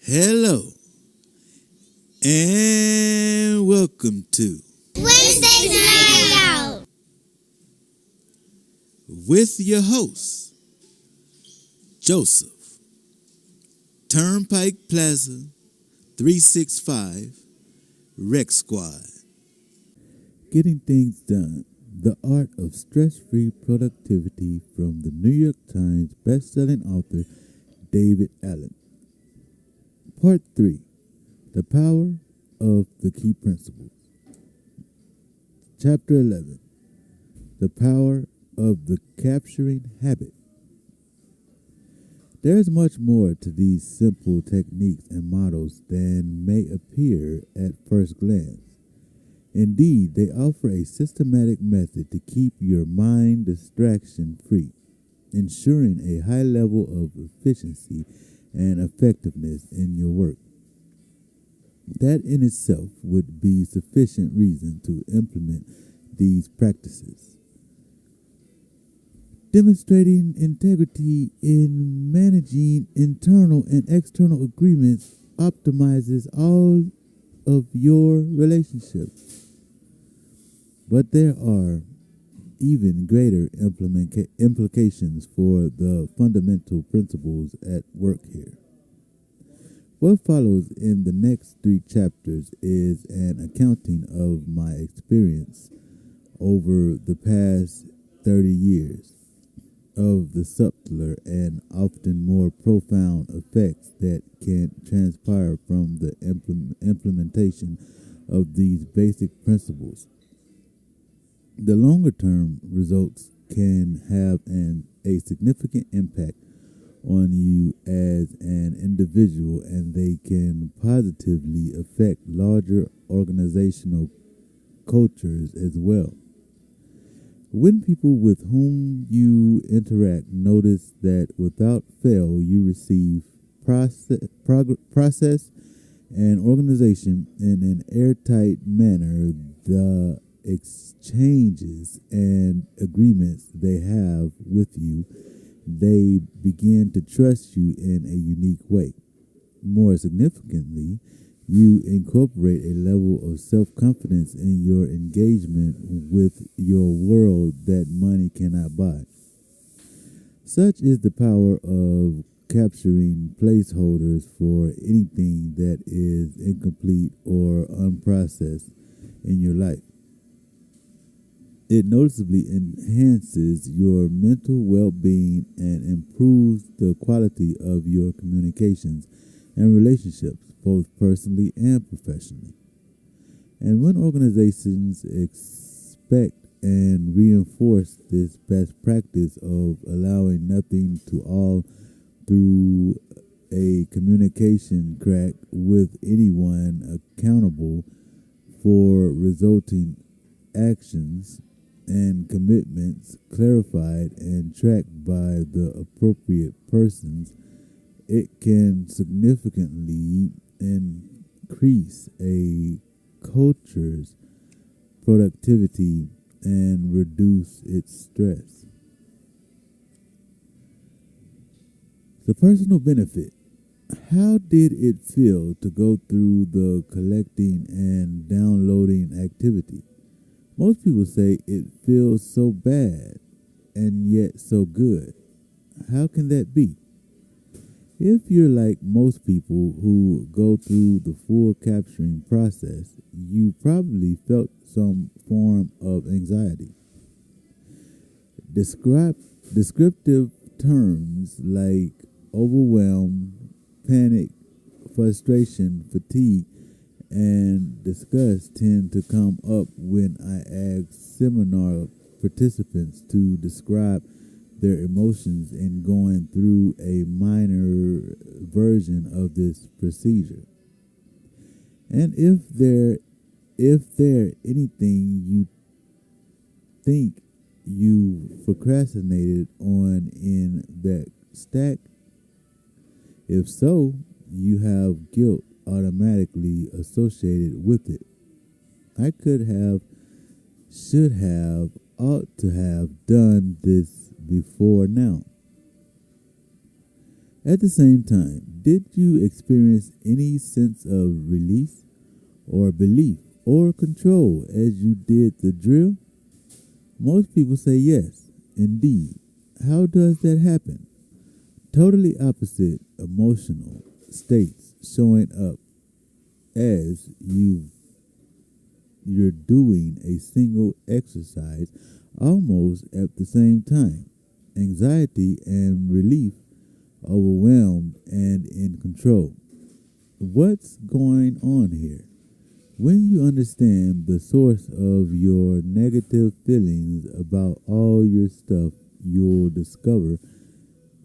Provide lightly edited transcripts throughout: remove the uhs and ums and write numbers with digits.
Hello and welcome to Wednesday's Night Out with your host Joseph, Turnpike Plaza 365 Rec Squad. Getting things done, the art of stress-free productivity from the New York Times best-selling author David Allen. Part 3, the power of the key principles. Chapter 11, the power of the capturing habit. There is much more to these simple techniques and models than may appear at first glance. Indeed, they offer a systematic method to keep your mind distraction-free, ensuring a high level of efficiency and effectiveness in your work. That in itself would be sufficient reason to implement these practices. Demonstrating integrity in managing internal and external agreements optimizes all of your relationships. But there are even greater implications for the fundamental principles at work here. What follows in the next 3 chapters is an accounting of my experience over the past 30 years of the subtler and often more profound effects that can transpire from the implementation of these basic principles. The longer-term results can have a significant impact on you as an individual, and they can positively affect larger organizational cultures as well. When people with whom you interact notice that without fail you receive process and organization in an airtight manner, the exchanges and agreements they have with you, they begin to trust you in a unique way. More significantly, you incorporate a level of self-confidence in your engagement with your world that money cannot buy. Such is the power of capturing placeholders for anything that is incomplete or unprocessed in your life. It noticeably enhances your mental well-being and improves the quality of your communications and relationships, both personally and professionally. And when organizations expect and reinforce this best practice of allowing nothing to all through a communication crack with anyone accountable for resulting actions and commitments clarified and tracked by the appropriate persons, it can significantly increase a culture's productivity and reduce its stress. The personal benefit. How did it feel to go through the collecting and downloading activity? Most people say it feels so bad and yet so good. How can that be? If you're like most people who go through the full capturing process, you probably felt some form of anxiety. Descriptive terms like overwhelm, panic, frustration, fatigue, and disgust tend to come up when I ask seminar participants to describe their emotions in going through a minor version of this procedure. And if there anything you think you procrastinated on in that stack, if so, you have guilt automatically associated with it. I could have, should have, ought to have done this before now. At the same time, did you experience any sense of release or belief or control as you did the drill? Most people say yes, indeed. How does that happen? Totally opposite emotional states showing up as you're doing a single exercise almost at the same time. Anxiety and relief, overwhelmed and in control. What's going on here? When you understand the source of your negative feelings about all your stuff, you'll discover,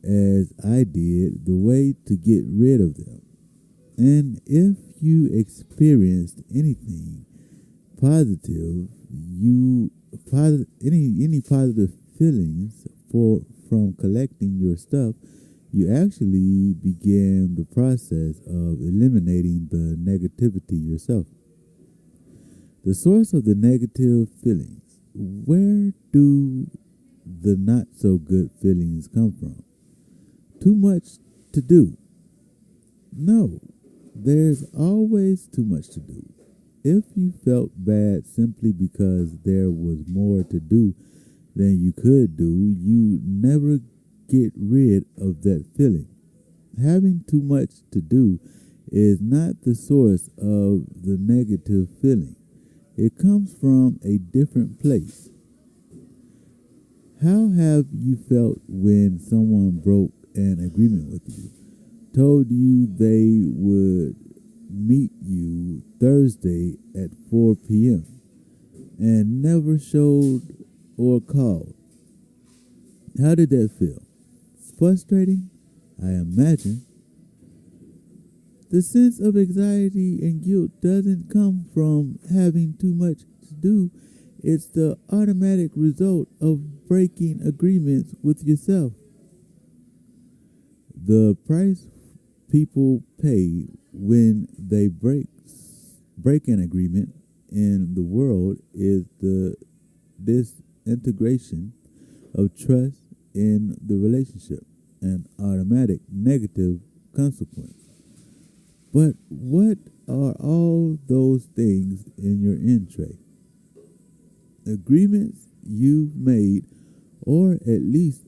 as I did, the way to get rid of them. And if you experienced anything positive, any positive feelings from collecting your stuff, you actually began the process of eliminating the negativity yourself. The source of the negative feelings. Where do the not so good feelings come from? Too much to do. No, there's always too much to do. If you felt bad simply because there was more to do than you could do, you never get rid of that feeling. Having too much to do is not the source of the negative feeling. It comes from a different place. How have you felt when someone broke an agreement with you, told you they would meet you Thursday at 4 p.m. and never showed or called? How did that feel? Frustrating, I imagine. The sense of anxiety and guilt doesn't come from having too much to do. It's the automatic result of breaking agreements with yourself. The price people pay when they break an agreement in the world is the disintegration of trust in the relationship, an automatic negative consequence. But what are all those things in your in tray? Agreements you've made, or at least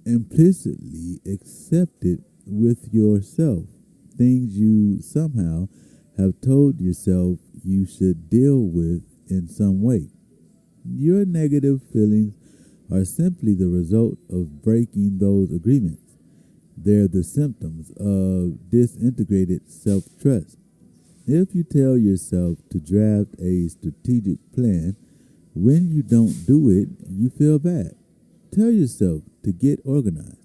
implicitly accepted with yourself, things you somehow have told yourself you should deal with in some way. Your negative feelings are simply the result of breaking those agreements. They're the symptoms of disintegrated self-trust. If you tell yourself to draft a strategic plan, when you don't do it, you feel bad. Tell yourself to get organized.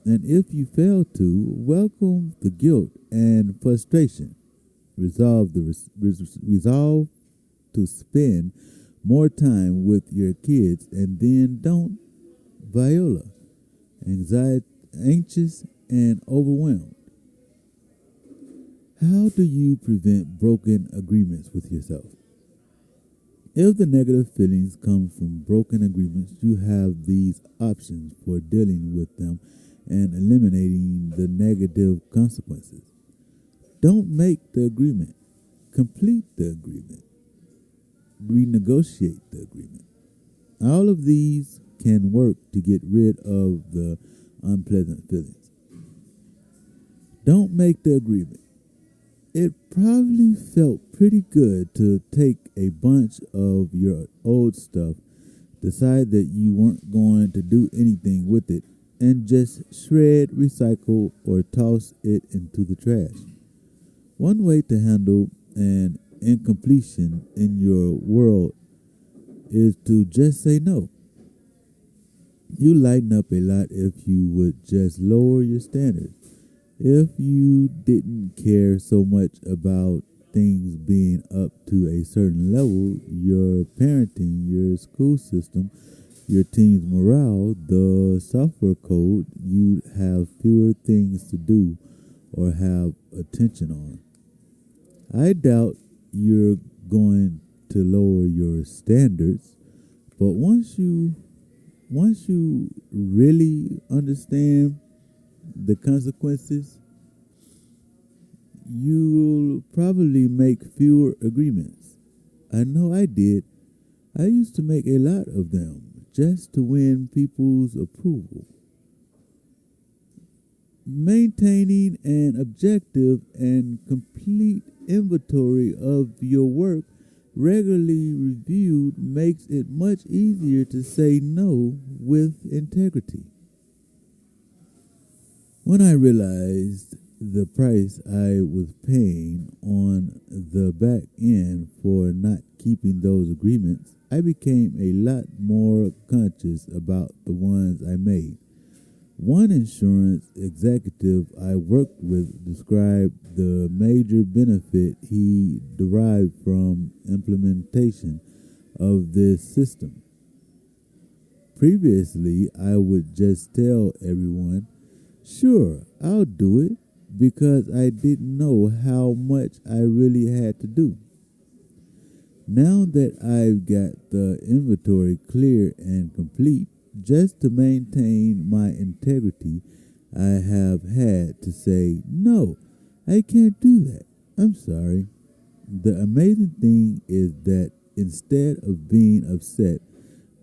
And if you fail to, welcome the guilt and frustration. Resolve to spend more time with your kids, and then don't. Viola, anxious and overwhelmed. How do you prevent broken agreements with yourself? If the negative feelings come from broken agreements, you have these options for dealing with them and eliminating the negative consequences. Don't make the agreement. Complete the agreement. Renegotiate the agreement. All of these can work to get rid of the unpleasant feelings. Don't make the agreement. It probably felt pretty good to take a bunch of your old stuff, decide that you weren't going to do anything with it, and just shred, recycle, or toss it into the trash. One way to handle an incompletion in your world is to just say no. You lighten up a lot if you would just lower your standards. If you didn't care so much about things being up to a certain level, your parenting, your school system, your team's morale, the software code, you'd have fewer things to do or have attention on. I doubt you're going to lower your standards, but once you really understand the consequences, you'll probably make fewer agreements. I know I did. I used to make a lot of them just to win people's approval. Maintaining an objective and complete inventory of your work, regularly reviewed, makes it much easier to say no with integrity. When I realized the price I was paying on the back end for not keeping those agreements, I became a lot more conscious about the ones I made. One insurance executive I worked with described the major benefit he derived from implementation of this system. Previously, I would just tell everyone, sure, I'll do it, because I didn't know how much I really had to do. Now that I've got the inventory clear and complete, just to maintain my integrity, I have had to say, no, I can't do that. I'm sorry. The amazing thing is that instead of being upset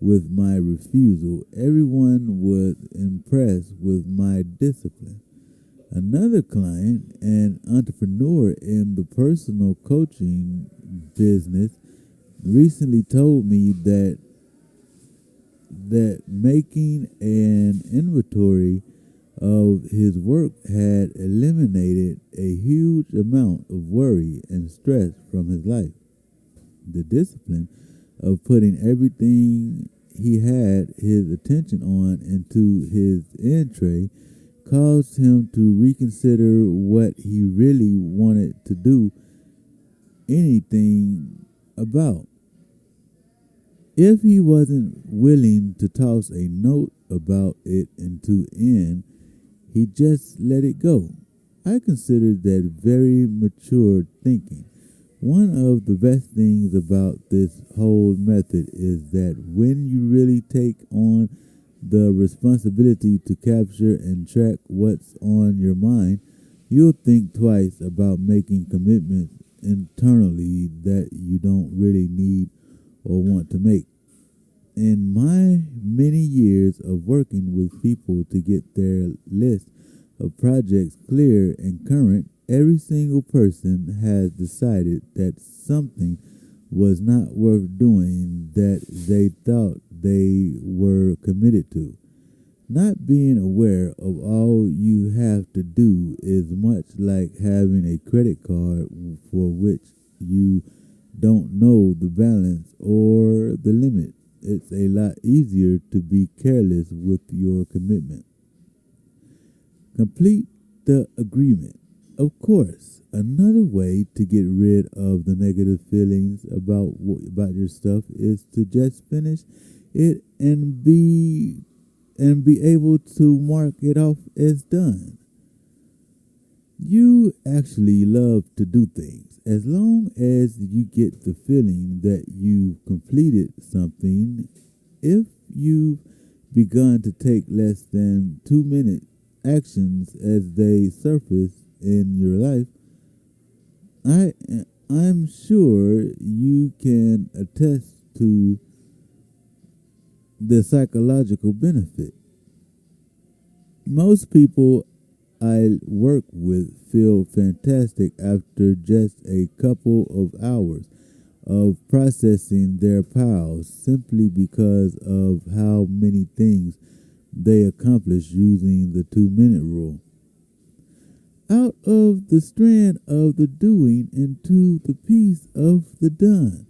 with my refusal, everyone was impressed with my discipline. Another client, an entrepreneur in the personal coaching business, recently told me that making an inventory of his work had eliminated a huge amount of worry and stress from his life. The discipline of putting everything he had his attention on into his end tray caused him to reconsider what he really wanted to do anything about. If he wasn't willing to toss a note about it into N, he just let it go. I consider that very mature thinking. One of the best things about this whole method is that when you really take on the responsibility to capture and track what's on your mind, you'll think twice about making commitments internally that you don't really need or want to make. In my many years of working with people to get their list of projects clear and current, every single person has decided that something was not worth doing that they thought they were committed to. Not being aware of all you have to do is much like having a credit card for which you don't know the balance or the limit. It's a lot easier to be careless with your commitment. Complete the agreement. Of course, another way to get rid of the negative feelings about your stuff is to just finish it and be able to mark it off as done. You actually love to do things. As long as you get the feeling that you've completed something, if you've begun to take less than 2 minute actions as they surface in your life, I'm sure you can attest to the psychological benefit. Most people I work with feel fantastic after just a couple of hours of processing their piles simply because of how many things they accomplish using the 2 minute rule. Out of the strand of the doing into the piece of the done.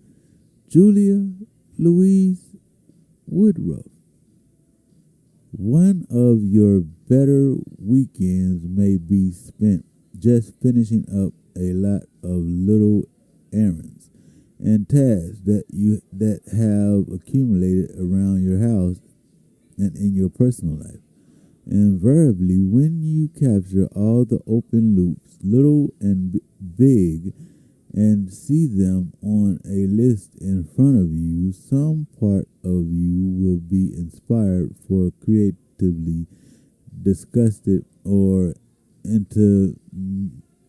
Julia Louise Woodruff. One of your better weekends may be spent just finishing up a lot of little errands and tasks that have accumulated around your house and in your personal life. Invariably, when you capture all the open loops, little and big, and see them on a list in front of you, some part of you will be inspired for creatively disgusted or into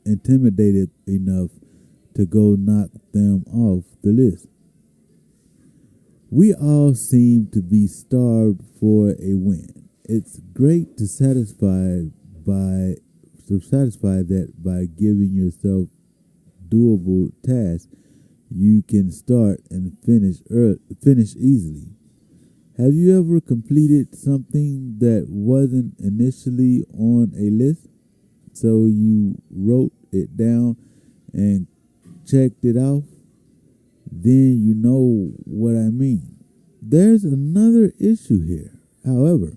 intimidated enough to go knock them off the list. We all seem to be starved for a win. It's great to satisfy that by giving yourself doable tasks, you can start and finish easily. Have you ever completed something that wasn't initially on a list? So you wrote it down and checked it off? Then you know what I mean. There's another issue here. However,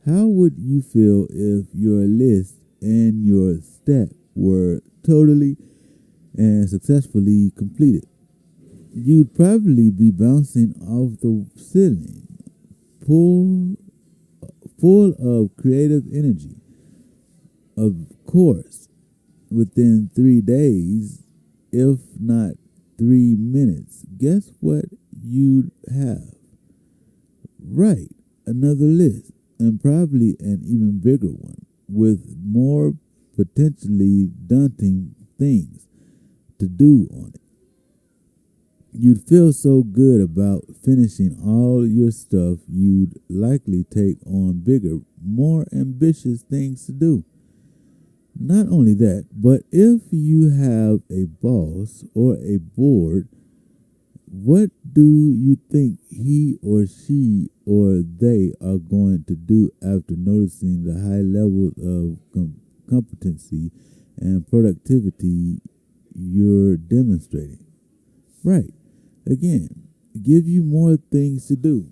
how would you feel if your list and your stack were totally and successfully completed? You'd probably be bouncing off the ceiling, full, full of creative energy. Of course, within 3 days, if not 3 minutes, guess what you'd have? Right, another list, and probably an even bigger one, with more potentially daunting things to do on it. You'd feel so good about finishing all your stuff, you'd likely take on bigger, more ambitious things to do. Not only that, but if you have a boss or a board, what do you think he or she or they are going to do after noticing the high levels of competency and productivity you're demonstrating? Right. Again, give you more things to do.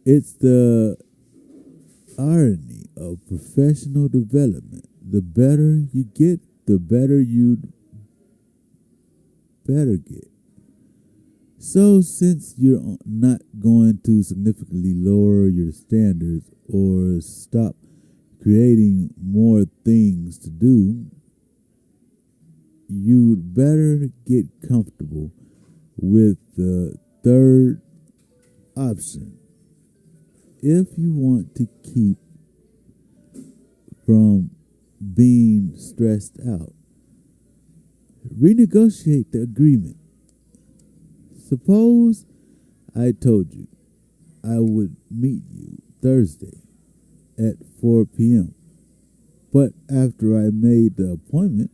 It's the irony of professional development. The better you get, the better you'd better get. So since you're not going to significantly lower your standards or stop creating more things to do, you'd better get comfortable with the third option. If you want to keep from being stressed out, renegotiate the agreement. Suppose I told you I would meet you Thursday at 4 p.m. But after I made the appointment,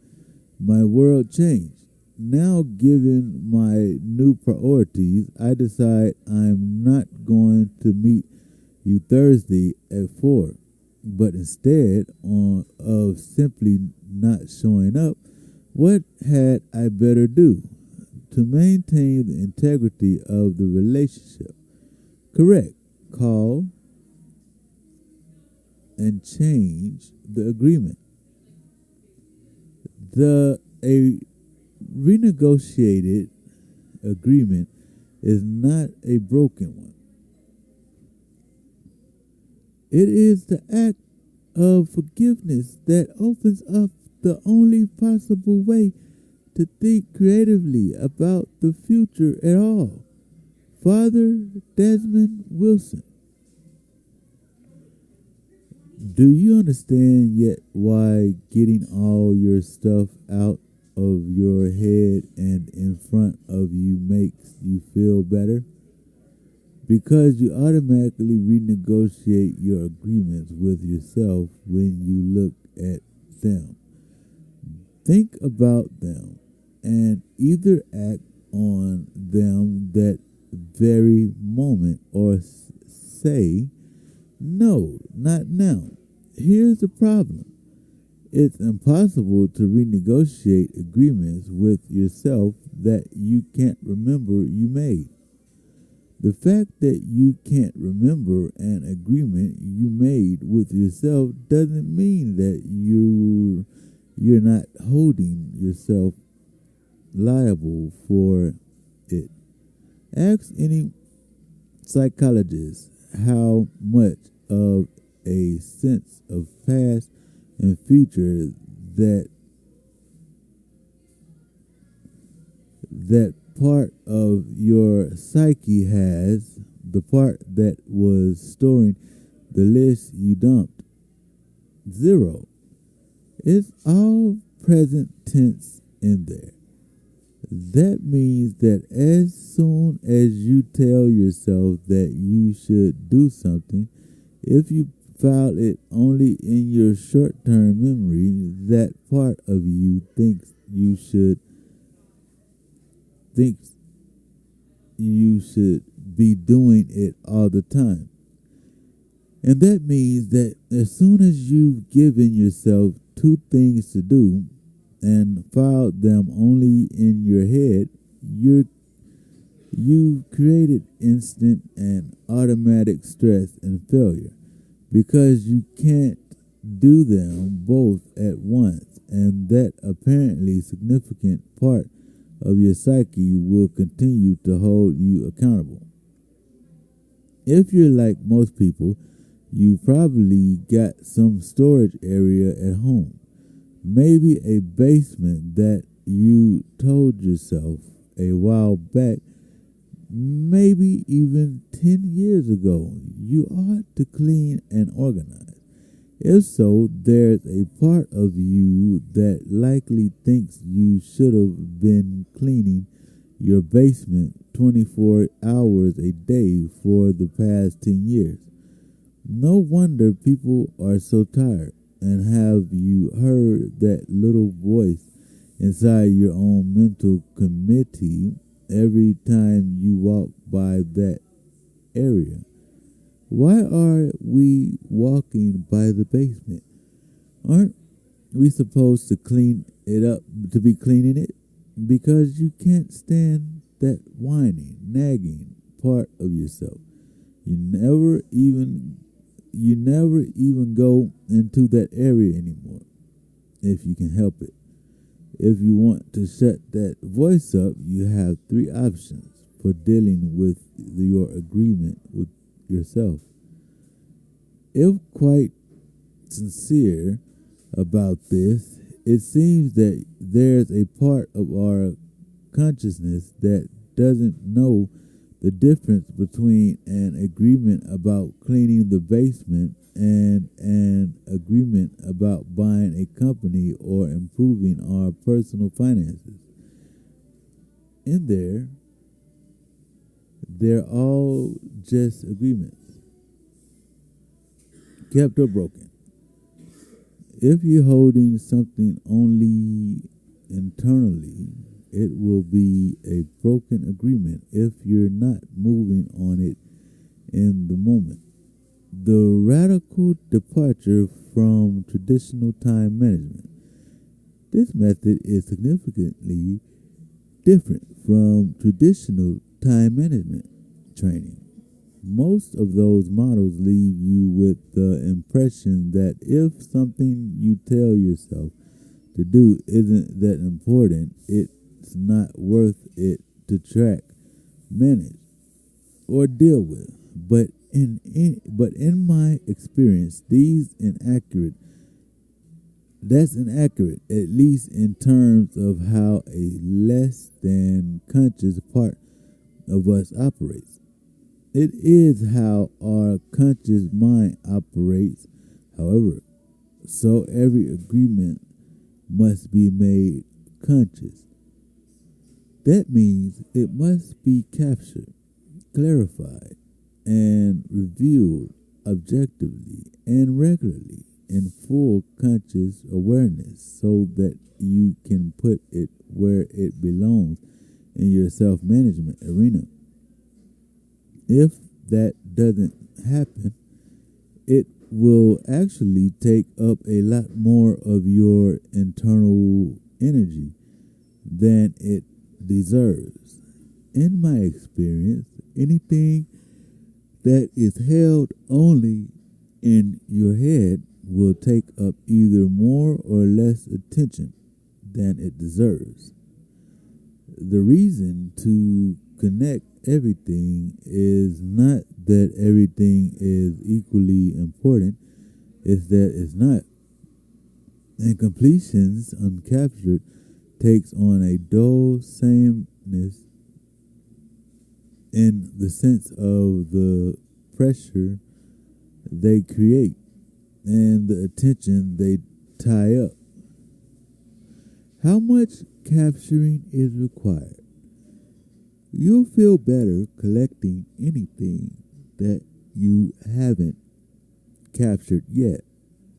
my world changed. Now, given my new priorities, I decide I'm not going to meet you Thursday at 4. But instead of simply not showing up, what had I better do to maintain the integrity of the relationship? Correct. Call and change the agreement. A renegotiated agreement is not a broken one. It is the act of forgiveness that opens up the only possible way to think creatively about the future at all. Father Desmond Wilson. Do you understand yet why getting all your stuff out of your head and in front of you makes you feel better? Because you automatically renegotiate your agreements with yourself when you look at them. Think about them and either act on them that very moment or say, no, not now. Here's the problem. It's impossible to renegotiate agreements with yourself that you can't remember you made. The fact that you can't remember an agreement you made with yourself doesn't mean that you're not holding yourself liable for it. Ask any psychologist how much of a sense of past and future that part of your psyche has, the part that was storing the list you dumped. 0. It's all present tense in there. That means that as soon as you tell yourself that you should do something, if you file it only in your short-term memory, that part of you thinks you should be doing it all the time. And that means that as soon as you've given yourself 2 things to do and filed them only in your head, you've created instant and automatic stress and failure because you can't do them both at once, and that apparently significant part of your psyche will continue to hold you accountable. If you're like most people, you probably got some storage area at home. Maybe a basement that you told yourself a while back, maybe even 10 years ago, you ought to clean and organize. If so, there's a part of you that likely thinks you should have been cleaning your basement 24 hours a day for the past 10 years. No wonder people are so tired. And have you heard that little voice inside your own mental committee every time you walk by that area? Why are we walking by the basement? Aren't we supposed to clean it up, to be cleaning it? Because you can't stand that whining, nagging part of yourself. You never even go into that area anymore, if you can help it. If you want to shut that voice up, you have 3 options for dealing with your agreement with yourself. If quite sincere about this, it seems that there's a part of our consciousness that doesn't know the difference between an agreement about cleaning the basement and an agreement about buying a company or improving our personal finances. In there, they're all just agreements, kept or broken. If you're holding something only internally, it will be a broken agreement if you're not moving on it in the moment. The radical departure from traditional time management. This method is significantly different from traditional time management training. Most of those models leave you with the impression that if something you tell yourself to do isn't that important, it's not worth it to track, manage, or deal with. But in my experience, that's inaccurate, at least in terms of how a less than conscious part of us operates. It is how our conscious mind operates, however, so every agreement must be made conscious. That means it must be captured, clarified, and reviewed objectively and regularly in full conscious awareness so that you can put it where it belongs in your self-management arena. If that doesn't happen, it will actually take up a lot more of your internal energy than it deserves. In my experience, anything that is held only in your head will take up either more or less attention than it deserves. The reason to connect everything is not that everything is equally important, it's that it's not. And completions uncaptured takes on a dull sameness in the sense of the pressure they create and the attention they tie up. How much capturing is required? You'll feel better collecting anything that you haven't captured yet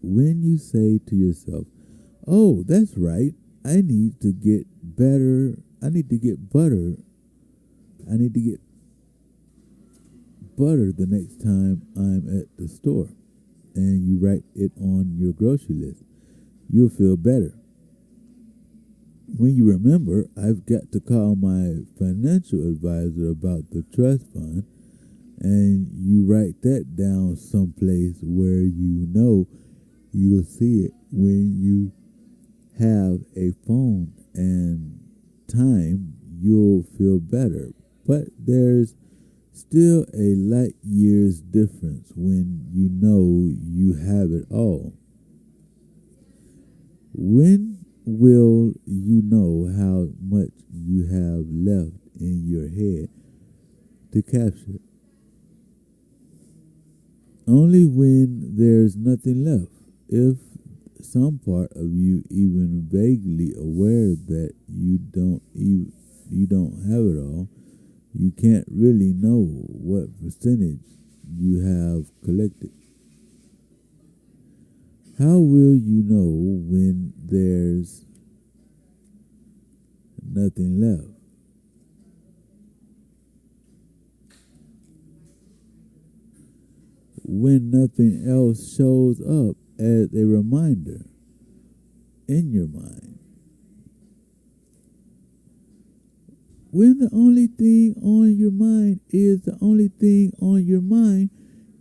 when you say to yourself, oh, that's right, I need to get better, I need to get butter, I need to get butter the next time I'm at the store, and you write it on your grocery list. You'll feel better. When you remember, I've got to call my financial advisor about the trust fund, and you write that down someplace where you know you will see it when you have a phone and time, you'll feel better. But there's still a light years difference when you know you have it all. When will you know how much you have left in your head to capture? Only when there's nothing left. If some part of you even vaguely aware that you don't have it all, you can't really know what percentage you have collected. How will you know when there's nothing left? When nothing else shows up as a reminder in your mind. When the only thing on your mind is the only thing on your mind,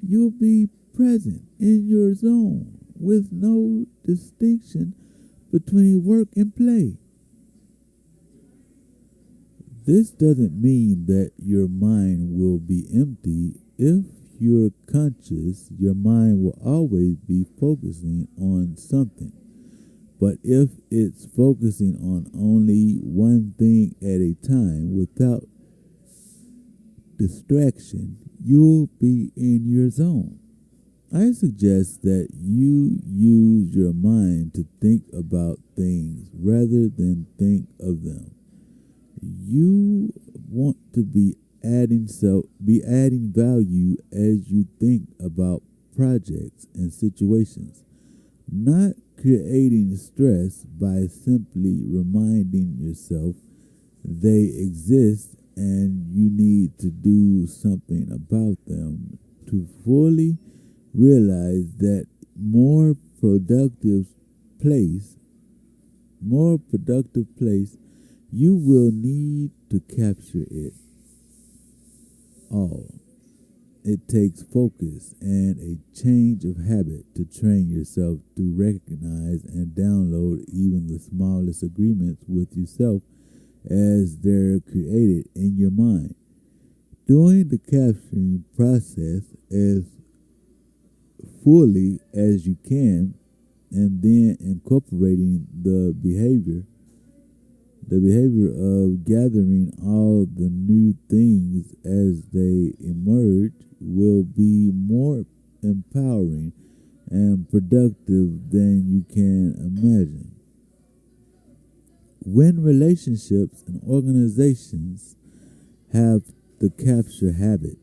you'll be present in your zone with no distinction between work and play. This doesn't mean that your mind will be empty. If you're conscious, your mind will always be focusing on something. But if it's focusing on only one thing at a time without distraction, you'll be in your zone. I suggest that you use your mind to think about things rather than think of them. You want to be adding value as you think about projects and situations, not creating stress by simply reminding yourself they exist and you need to do something about them. To fully realize that more productive place, you will need to capture it all. It takes focus and a change of habit to train yourself to recognize and download even the smallest agreements with yourself as they're created in your mind. Doing the capturing process as fully as you can, and then incorporating the behavior of gathering all the new things as they emerge will be more empowering and productive than you can imagine. When relationships and organizations have the capture habit,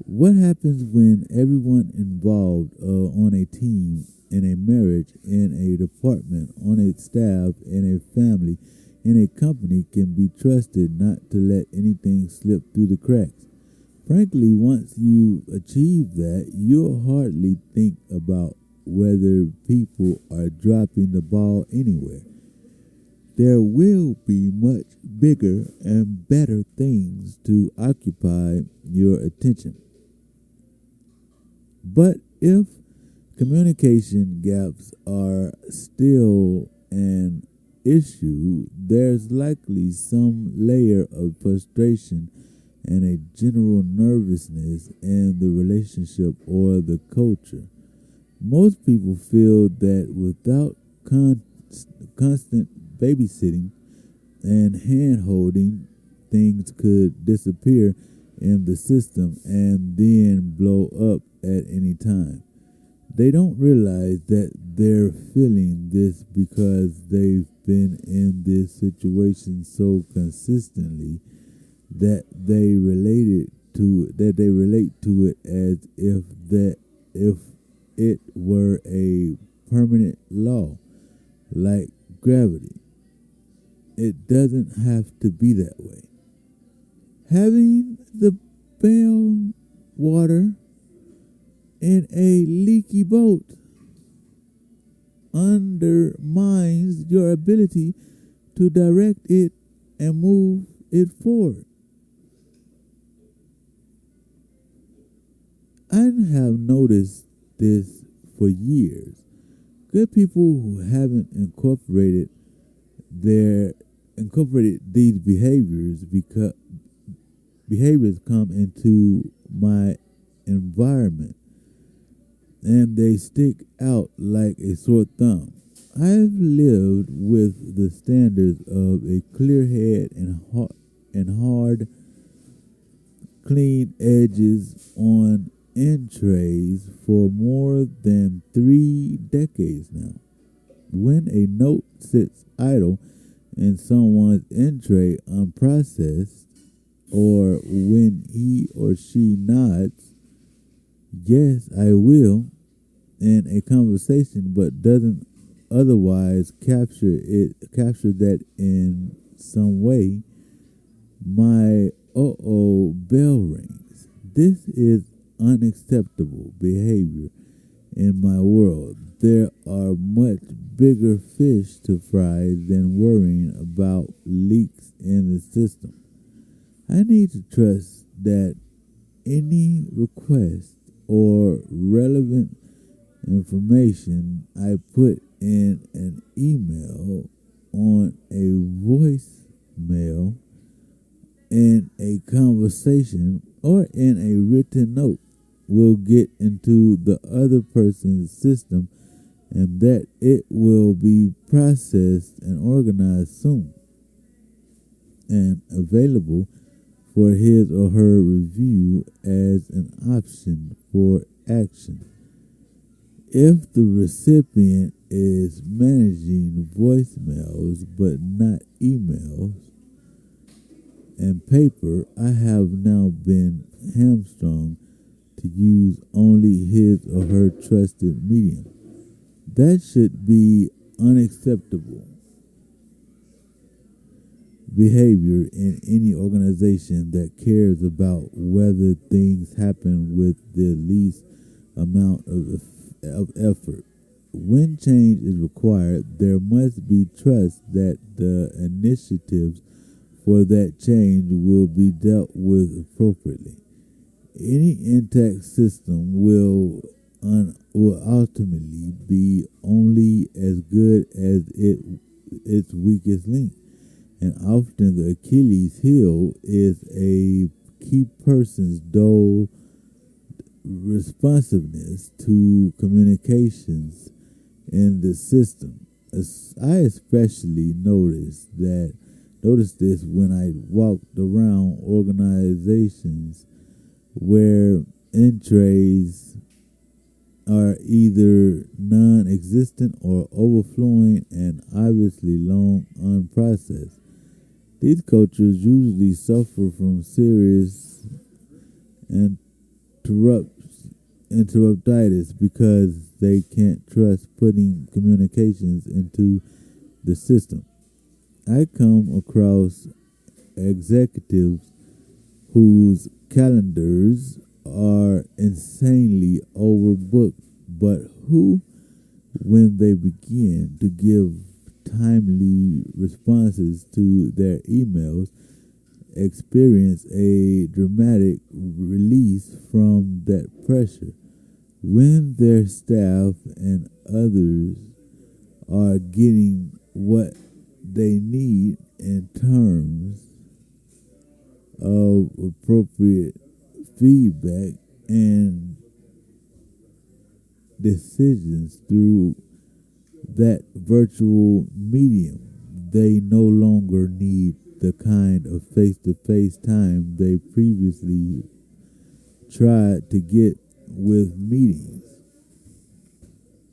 what happens when everyone involved on a team, in a marriage, in a department, on a staff, in a family, in a company can be trusted not to let anything slip through the cracks? Frankly, once you achieve that, you'll hardly think about whether people are dropping the ball anywhere. There will be much bigger and better things to occupy your attention. But if communication gaps are still an issue, there's likely some layer of frustration and a general nervousness in the relationship or the culture. Most people feel that without constant babysitting and hand-holding, things could disappear in the system and then blow up at any time. They don't realize that they're feeling this because they've been in this situation so consistently that they relate to it as if it were a permanent law like gravity. It doesn't have to be that way. Having the bell water in a leaky boat undermines your ability to direct it and move it forward. I have noticed this for years. Good people who haven't incorporated these behaviors because behaviors come into my environment and they stick out like a sore thumb. I've lived with the standards of a clear head and hard, clean edges on entrees for more than 3 decades now. When a note sits idle in someone's entree unprocessed, or when he or she nods, yes, I will, in a conversation, but doesn't otherwise capture that in some way, my bell rings. This is unacceptable behavior in my world. There are much bigger fish to fry than worrying about leaks in the system. I need to trust that any request or relevant information I put in an email, on a voicemail, in a conversation, or in a written note will get into the other person's system and that it will be processed and organized soon and available for his or her review as an option for action. If the recipient is managing voicemails but not emails and paper, I have now been hamstrung to use only his or her trusted medium. That should be unacceptable behavior in any organization that cares about whether things happen with the least amount of effort. When change is required, there must be trust that the initiatives for that change will be dealt with appropriately. Any intact system will ultimately be only as good as its weakest link. And often the Achilles heel is a key person's dull responsiveness to communications in the system. I especially noticed this when I walked around organizations where entrees are either non-existent or overflowing and obviously long unprocessed. These cultures usually suffer from serious interruptitis because they can't trust putting communications into the system. I come across executives whose calendars are insanely overbooked, but who, when they begin to give timely responses to their emails, experience a dramatic release from that pressure. When their staff and others are getting what they need in terms of appropriate feedback and decisions through that virtual medium, they no longer need the kind of face-to-face time they previously tried to get with meetings,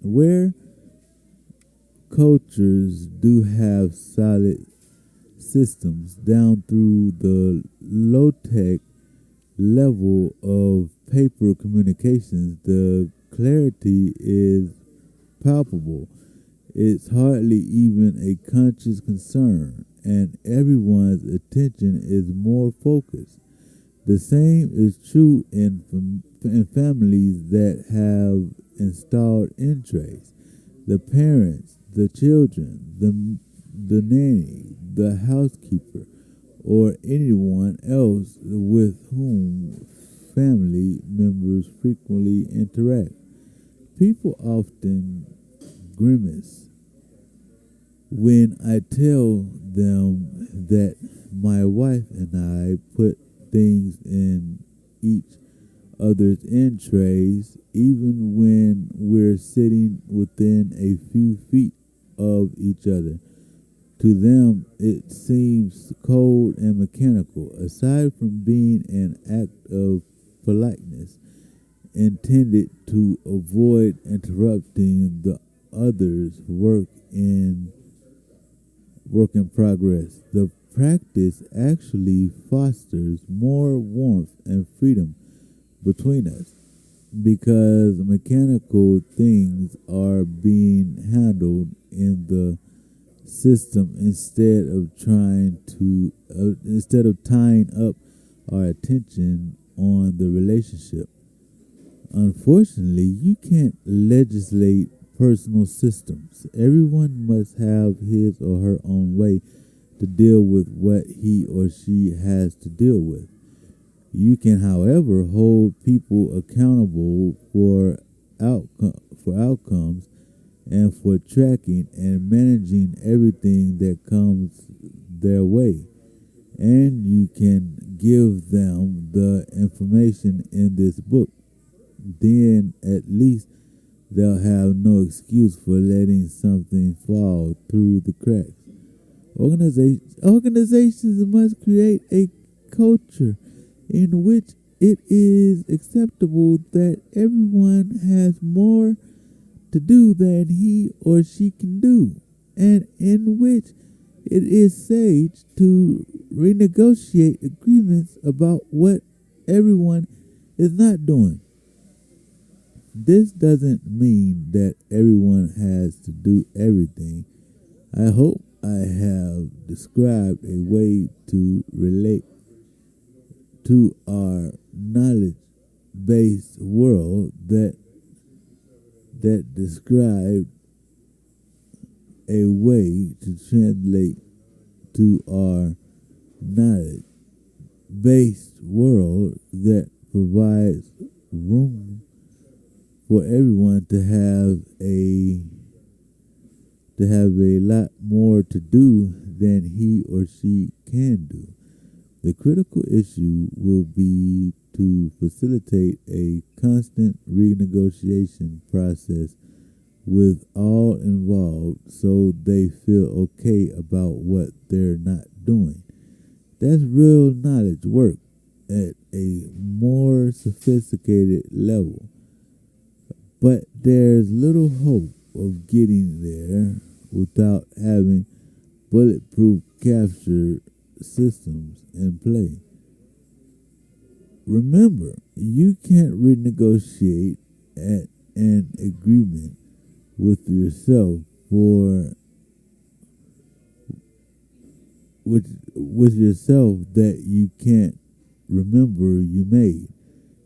where cultures do have solid systems down through the low tech level of paper communications, the clarity is palpable. It's hardly even a conscious concern, and everyone's attention is more focused. The same is true in families that have installed in trays. The parents, the children, the nanny, the housekeeper, or anyone else with whom family members frequently interact. People often grimace when I tell them that my wife and I put things in each other's in trays, even when we're sitting within a few feet of each other. To them, it seems cold and mechanical, aside from being an act of politeness intended to avoid interrupting the other's work in progress. The practice actually fosters more warmth and freedom between us because mechanical things are being handled in the system instead of tying up our attention on the relationship. Unfortunately, you can't legislate personal systems. Everyone must have his or her own way to deal with what he or she has to deal with. You can, however, hold people accountable for outcomes and for tracking and managing everything that comes their way. And you can give them the information in this book. Then at least they'll have no excuse for letting something fall through the cracks. Organizations must create a culture in which it is acceptable that everyone has more to do than he or she can do, and in which it is sage to renegotiate agreements about what everyone is not doing. This doesn't mean that everyone has to do everything. I hope I have described a way to relate to our knowledge-based world that described a way to translate to our knowledge-based world that provides room for everyone to have a lot more to do than he or she can do. The critical issue will be to facilitate a constant renegotiation process with all involved so they feel okay about what they're not doing. That's real knowledge work at a more sophisticated level. But there's little hope of getting there without having bulletproof capture systems in play. Remember, you can't renegotiate an agreement with yourself with yourself that you can't remember you made,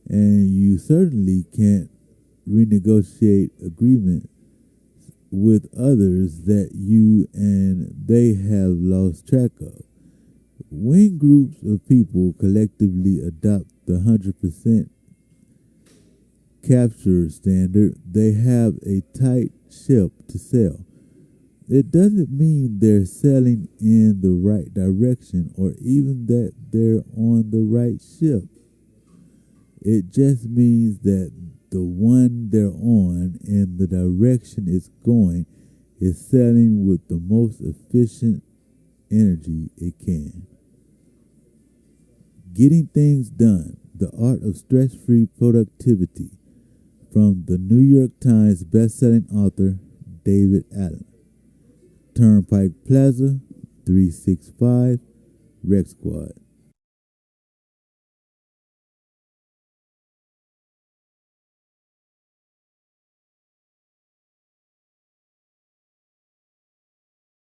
and you certainly can't renegotiate agreement with others that you and they have lost track of. When groups of people collectively adopt the 100% capture standard, they have a tight ship to sail. It doesn't mean they're sailing in the right direction or even that they're on the right ship. It just means that the one they're on and the direction it's going is sailing with the most efficient energy it can. Getting things done, the art of stress-free productivity. From the New York Times best-selling author David Allen. Turnpike Plaza, 365, Rec Squad.